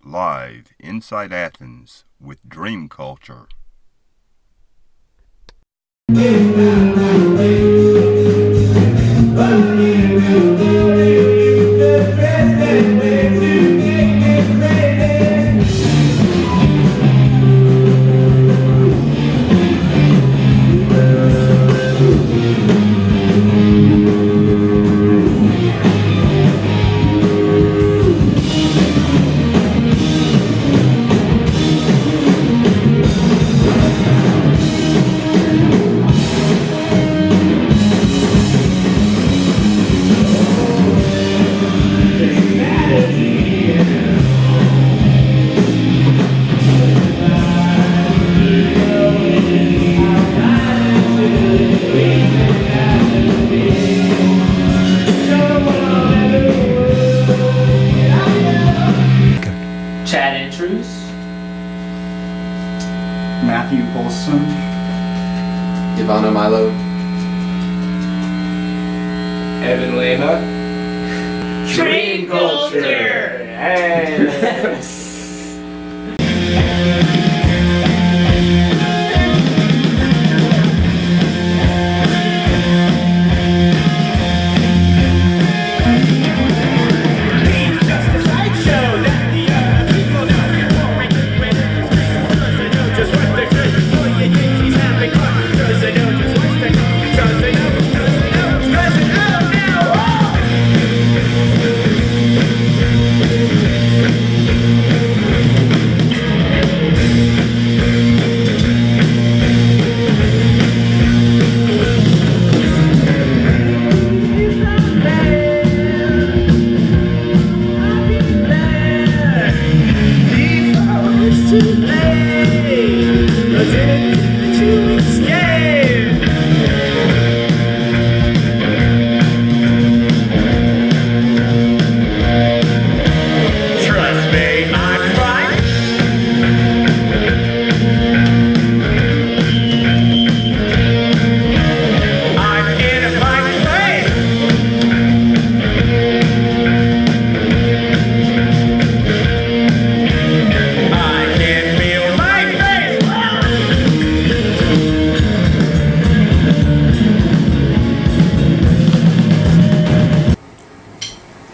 live inside Athens with Dream Culture. Ivana Milo. Evan Lema. Dream Culture! Hey!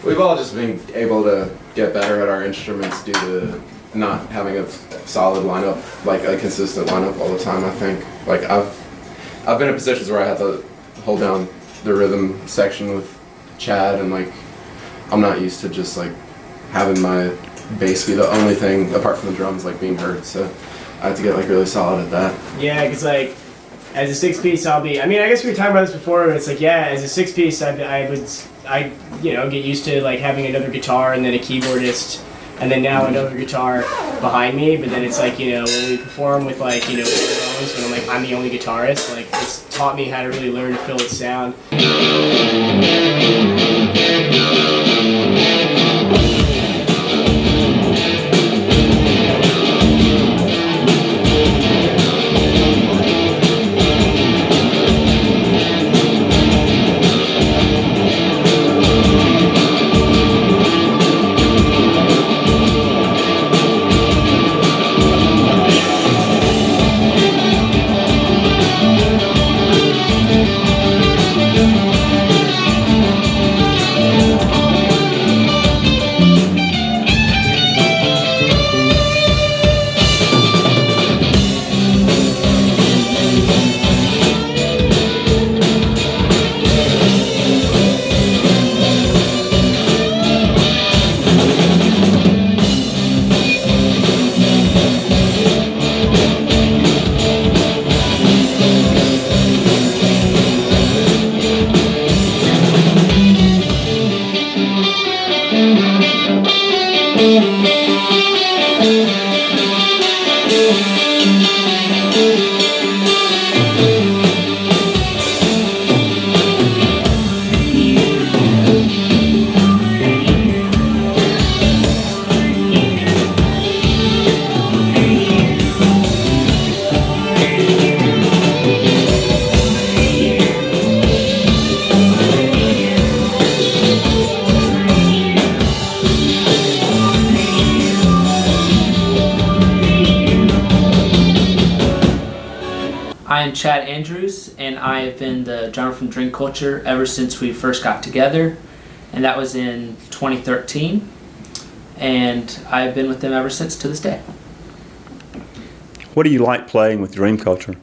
We've all just been able to get better at our instruments due to not having a solid lineup, like a consistent lineup all the time. I think, like I've been in positions where I had to hold down the rhythm section with Chad, and like I'm not used to just like having my bass be the only thing apart from the drums like being heard. So I had to get like really solid at that. Yeah, because like as a six-piece, I mean, I guess we were talking about this before, but it's like, yeah, as a six-piece, I you know, get used to like having another guitar and then a keyboardist, and then now another guitar behind me. But then it's like, you know, when we perform with like, you know, drums, when I'm the only guitarist, like it's taught me how to really learn to fill its sound. Chad Andrews, and I have been the drummer from Dream Culture ever since we first got together, and that was in 2013. And I've been with them ever since to this day. What do you like playing with Dream Culture?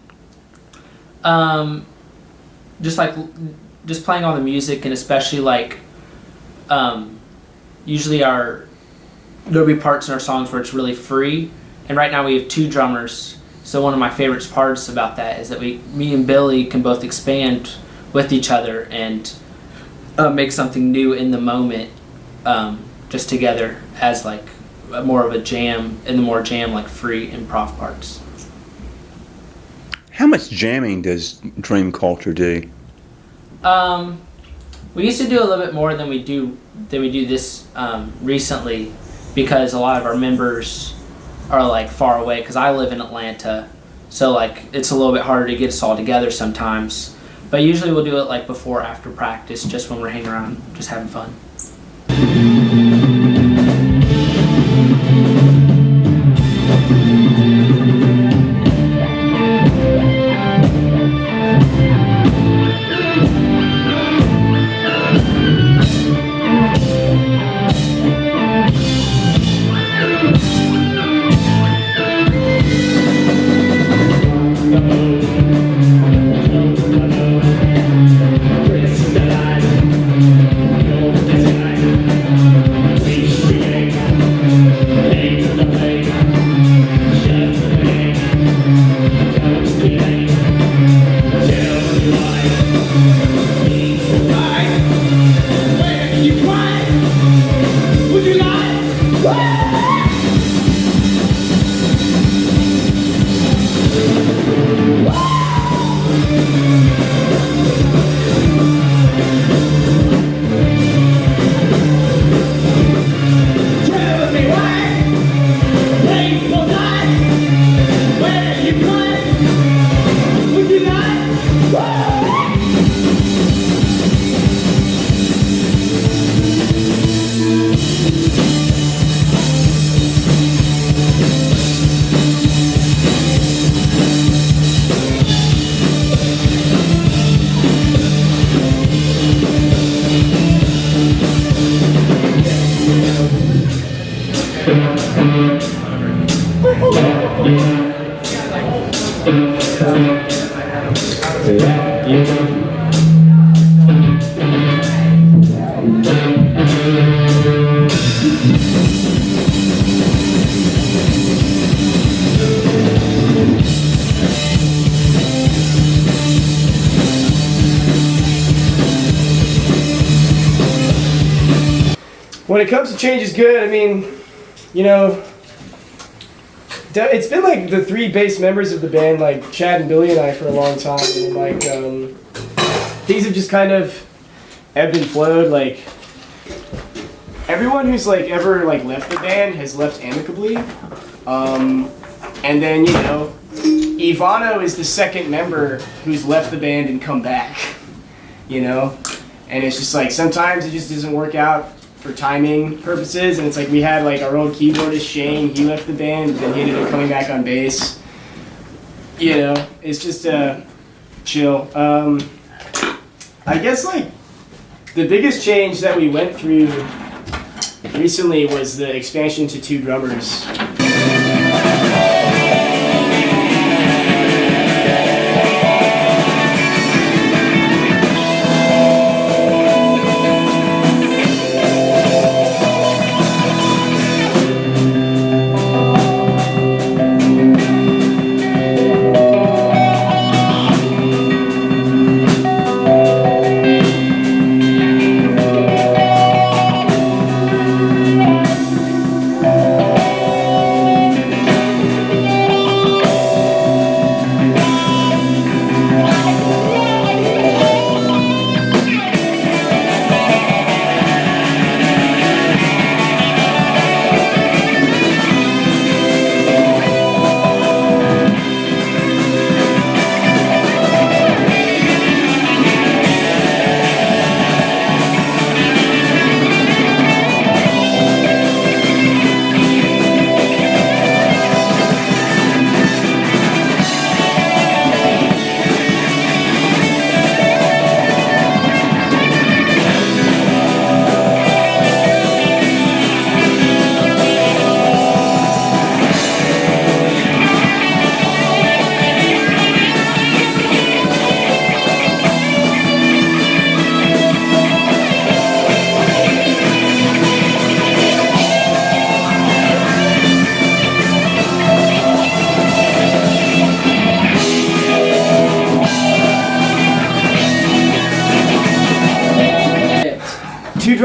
Just playing all the music, and especially usually there'll be parts in our songs where it's really free, and right now we have 2 drummers. So one of my favorite parts about that is that me and Billy can both expand with each other and make something new in the moment, just together as more of a jam, and the more jam free improv parts. How much jamming does Dream Culture do? We used to do a little bit more than we do this recently, because a lot of our members are far away, because I live in Atlanta, so it's a little bit harder to get us all together sometimes. But usually we'll do it before, after practice, just when we're hanging around, just having fun. When it comes to change is good, I mean, it's been the 3 bass members of the band, Chad and Billy and I, for a long time, and things have just kind of ebbed and flowed. Everyone who's ever left the band has left amicably, and then Ivano is the second member who's left the band and come back, and it's just sometimes it just doesn't work out for timing purposes, and it's we had our old keyboardist Shane, he left the band, but then he ended up coming back on bass. It's just chill. I guess the biggest change that we went through recently was the expansion to 2 drummers.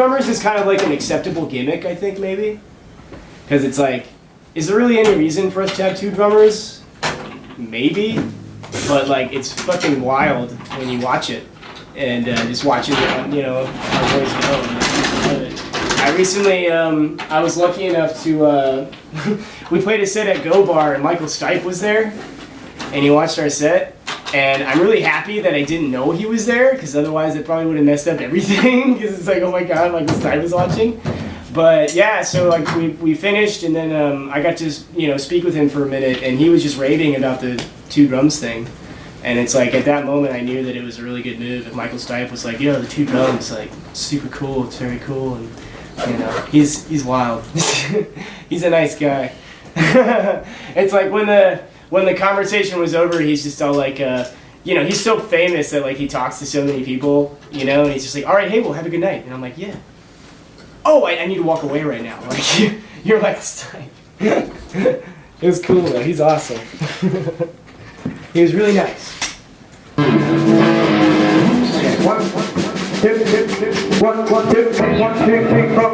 drummers is kind of like an acceptable gimmick, I think, maybe. Because it's like, is there really any reason for us to have 2 drummers? Maybe. But like, it's fucking wild when you watch it. And just watching, our boys go. I recently, I was lucky enough to, we played a set at Go Bar and Michael Stipe was there. And he watched our set. And I'm really happy that I didn't know he was there, because otherwise it probably would have messed up everything. Because it's like, oh my god, like this guy was watching. But yeah, so like we finished, and then I got to speak with him for a minute, and he was just raving about the 2 drums thing. And it's like at that moment I knew that it was a really good move. If Michael Stipe was like, yo, the 2 drums, like super cool, it's very cool, and he's wild. He's a nice guy. It's like when the conversation was over, he's just all like, he's so famous that like he talks to so many people, and he's just like, all right, hey, well, have a good night. And I'm like, yeah. Oh, I need to walk away right now. Like, you're like, it was cool, though. He's awesome. He was really nice. One, two, three, 4.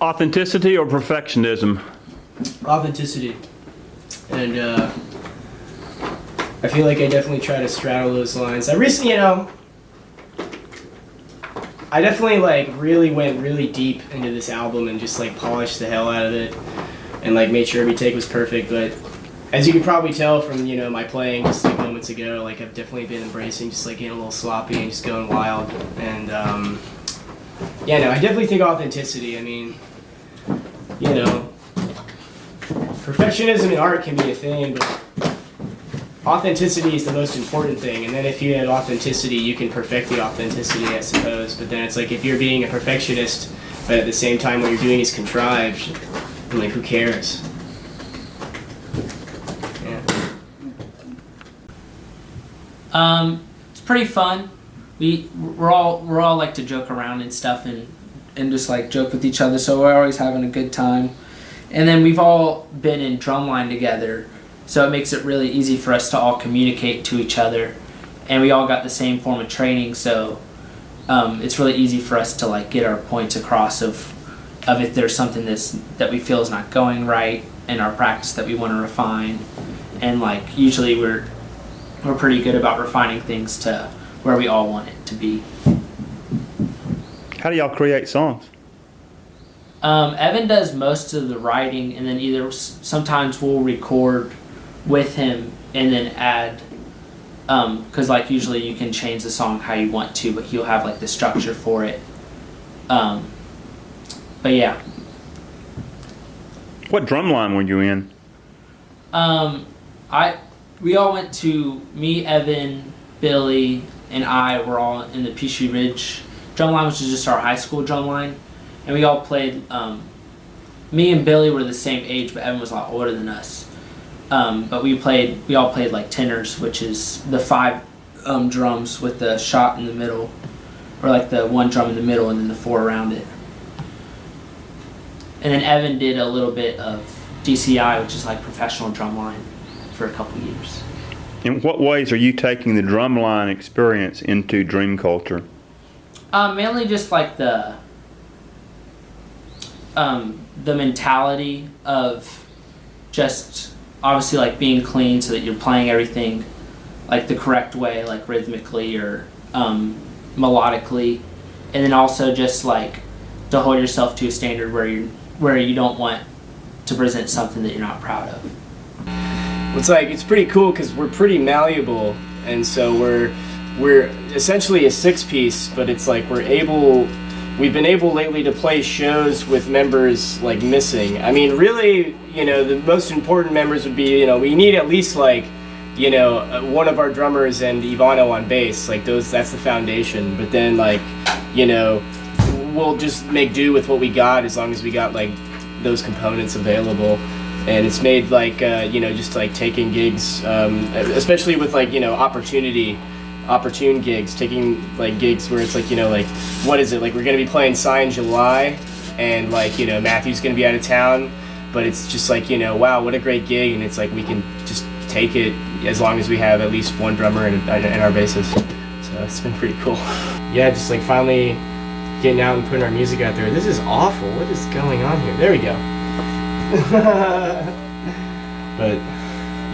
Authenticity or perfectionism? Authenticity. And I feel like I definitely try to straddle those lines. I recently, I definitely like really went really deep into this album and just like polished the hell out of it and like made sure every take was perfect. But as you can probably tell from my playing just like moments ago, like I've definitely been embracing just like getting a little sloppy and just going wild. And I definitely think authenticity. I mean, perfectionism in art can be a thing, but authenticity is the most important thing. And then if you have authenticity, you can perfect the authenticity, I suppose. But then it's like if you're being a perfectionist, but at the same time what you're doing is contrived, then like who cares? Yeah. It's pretty fun. We're all like to joke around and stuff and just like joke with each other, so we're always having a good time. And then we've all been in drumline together, so it makes it really easy for us to all communicate to each other. And we all got the same form of training, so it's really easy for us to like get our points across of if there's something that we feel is not going right in our practice that we want to refine. And like usually we're pretty good about refining things to where we all want it to be. How do y'all create songs? Evan does most of the writing, and then either sometimes we'll record with him and then add, because like usually you can change the song how you want to, but he'll have like the structure for it. But yeah. What drumline were you in? We all went to, me, Evan, Billy, and I were all in the Peachtree Ridge drumline, which is just our high school drumline. And we all played, me and Billy were the same age, but Evan was a lot older than us. But we all played like tenors, which is the 5 drums with the shot in the middle. or like the one drum in the middle and then the 4 around it. And then Evan did a little bit of DCI, which is like professional drumline, for a couple years. In what ways are you taking the drumline experience into Dream Culture? Mainly just like the mentality of just obviously like being clean so that you're playing everything like the correct way, like rhythmically or melodically, and then also just like to hold yourself to a standard where you don't want to present something that you're not proud of. It's pretty cool because we're pretty malleable, and so we're essentially a 6-piece, but it's like we've been able lately to play shows with members like missing. I mean, really, the most important members would be, we need at least like, one of our drummers and Ivano on bass, like that's the foundation. But then like, we'll just make do with what we got as long as we got like those components available. And it's made like, just like taking gigs, especially with like, opportune gigs, taking like gigs where it's like, like, what is it? Like we're going to be playing Psy in July and like, Matthew's going to be out of town, but it's just like, wow, what a great gig. And it's like, we can just take it as long as we have at least one drummer and our bassist. So it's been pretty cool. Yeah, just like finally getting out and putting our music out there. This is awful. What is going on here? There we go. But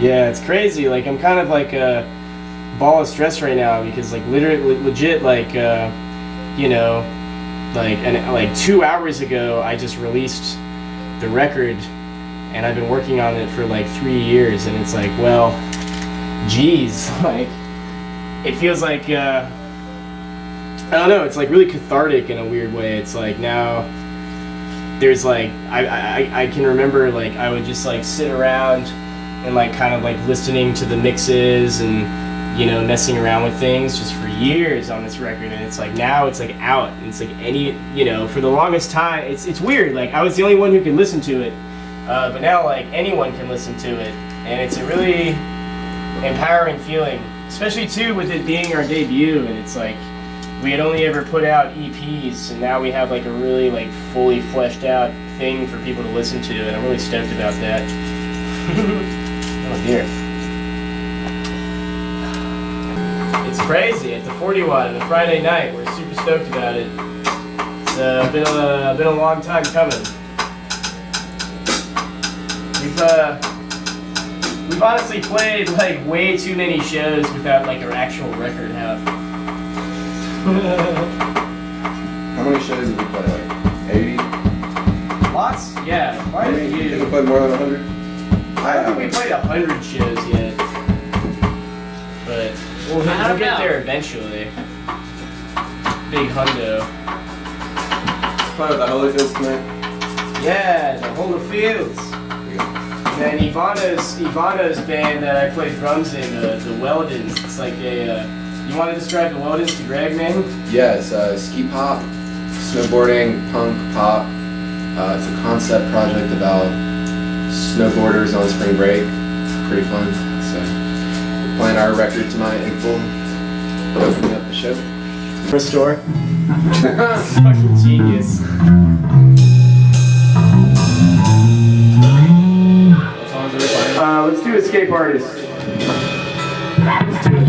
yeah, it's crazy. Like I'm kind of like a ball of stress right now because like literally legit like like 2 hours ago I just released the record and I've been working on it for like 3 years, and it's like, well, geez, like it feels like I don't know, it's like really cathartic in a weird way. It's like now there's like I can remember like I would just like sit around and like kind of like listening to the mixes and messing around with things just for years on this record, and it's like now it's like out, and it's like for the longest time it's weird, like I was the only one who could listen to it, but now like anyone can listen to it, and it's a really empowering feeling, especially too with it being our debut, and it's like we had only ever put out EPs, and now we have like a really like fully fleshed out thing for people to listen to, and I'm really stoked about that. Oh dear. It's crazy. It's a 40 watt on a Friday night. We're super stoked about it. It's been a long time coming. We've honestly played like way too many shows without like our actual record out. How many shows did we play? Like 80? Lots? Yeah, quite a You think few. we played more than 100? I don't think we played 100 shows yet, but we'll get there eventually. Big hundo. Play with the Holyfields tonight? Yeah, the Holyfields. And then Ivano's band that I play drums in, the Weldons. It's like you want to describe the Weldons to Greg, man? Yeah, it's ski pop, snowboarding, punk, pop. It's a concept project about snowboarders on spring break. It's pretty fun. So we're playing our record tonight in full, opening up the show. For a store. Fucking genius. What songs are we playing? Let's do Escape Artist. Let's do it.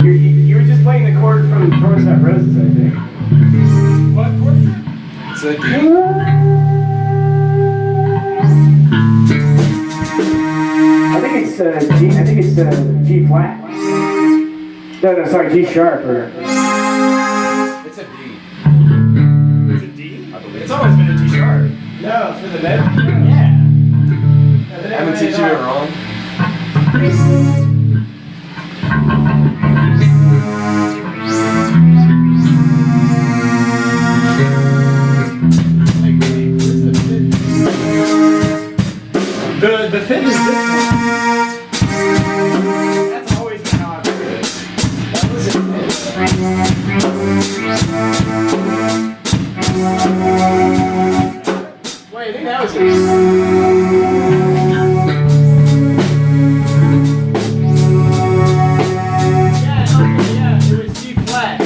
You were just playing the chord from Tortoise That Roses, I think. What chord is it? It's a D. I think it's G. I think it's G flat. No, sorry, G sharp or. It's a D. It's a D. I believe. It's always been a D sharp. No, for the med. Yeah. I haven't teach you it wrong. The fifth is this one. That's always been how I've heard it. That was it. Wait, I think that was it. Yeah, it was G flat.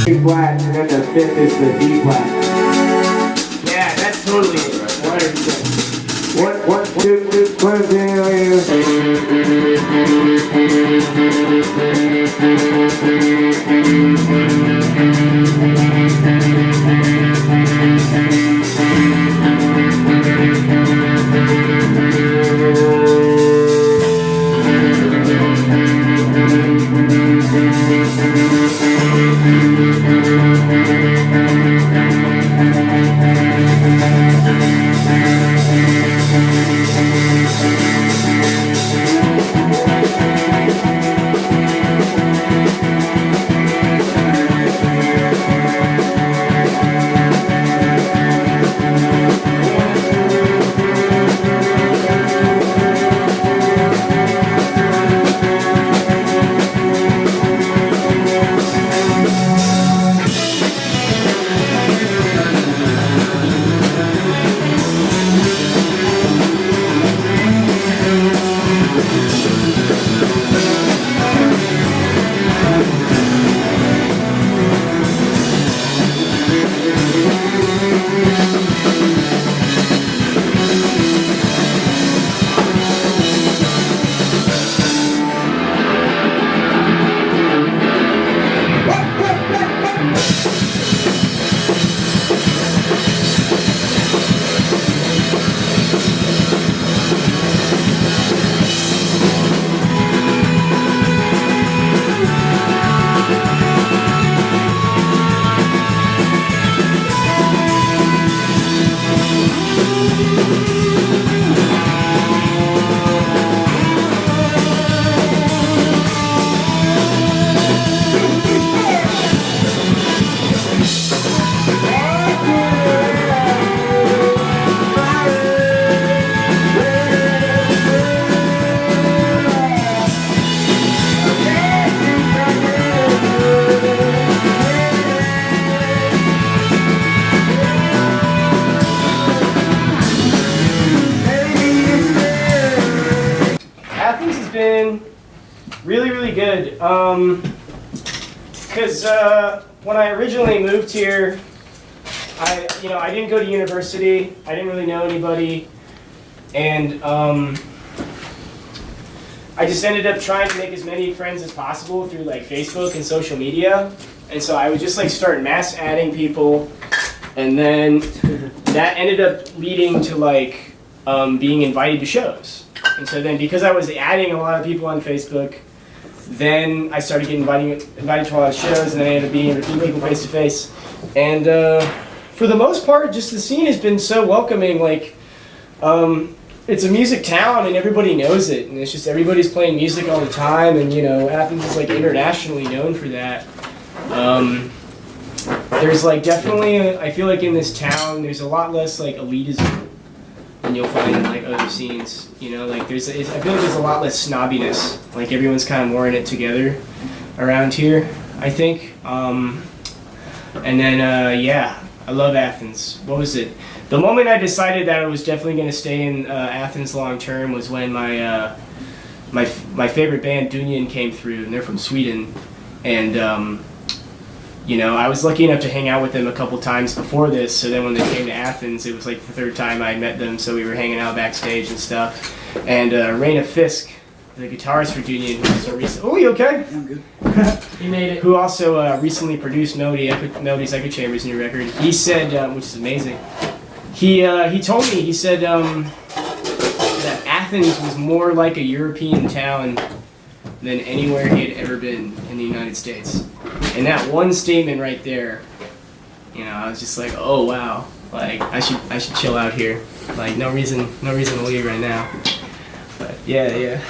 B flat, and then the fifth is the D flat. Yeah, been really, really good. Because when I originally moved here, I didn't go to university. I didn't really know anybody, and I just ended up trying to make as many friends as possible through like Facebook and social media. And so I would just like start mass adding people, and then that ended up leading to like being invited to shows. And so then because I was adding a lot of people on Facebook, then I started getting invited to a lot of shows, and then I ended up meeting people face to face. And for the most part, just the scene has been so welcoming. Like, it's a music town, and everybody knows it, and it's just everybody's playing music all the time. And Athens is like internationally known for that. There's like definitely, I feel like in this town, there's a lot less like elitism than you'll find in like other scenes. Like I feel like there's a lot less snobbiness. Like everyone's kind of more in it together around here, I think. And then yeah, I love Athens. What was it? The moment I decided that I was definitely going to stay in Athens long term was when my favorite band Dunyan came through, and they're from Sweden, and I was lucky enough to hang out with them a couple times before this. So then when they came to Athens, it was like the third time I met them. So we were hanging out backstage and stuff. And Raina Fisk, the guitarist for Dunyan, who also recently. Oh, you okay? I'm good. He made it. Who also recently produced Melody's Echo Chamber's new record. He said, which is amazing. He told me, he said that Athens was more like a European town than anywhere he had ever been in the United States. And that one statement right there, I was just like, oh wow, like I should chill out here. Like no reason to leave right now. But yeah.